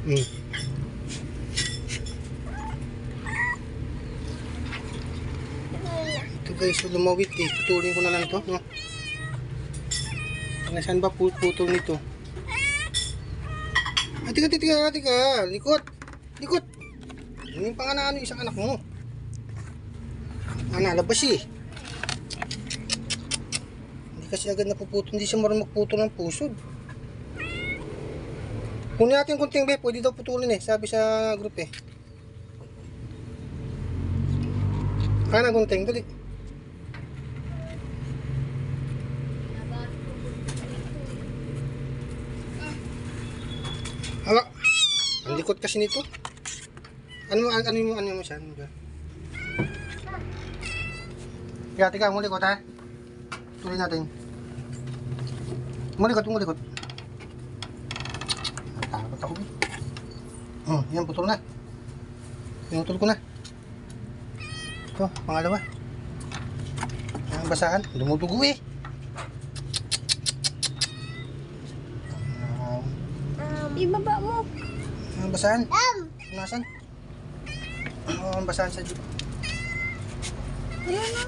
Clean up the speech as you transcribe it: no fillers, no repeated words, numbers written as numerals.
Hmm. Ito guys, so lumawit eh. Putulin ko na lang ito, no? Saan ba putol nito? Ay, tika. Likot. Ano yung pangalan isang anak mo? Labas eh. Hindi kasi agad napuputol. Hindi siya marunong magputol ng pusod. Kunin natin yung kunting be. Pwede daw putulin eh. Sabi sa group eh. Gunting. Dali. Hala. Ang likot kasi nito. Ano mo siya? Tika, mulikot ha. Tuloy natin. Mulikot. Takot ako. Yan, putol na. Pinutol ko na. Ito, pangalawa. Ang basahan. Dumudugo eh. Ibaba mo. Ang basahan. Nasaan? Ang basahan sa jeep. Ayan o.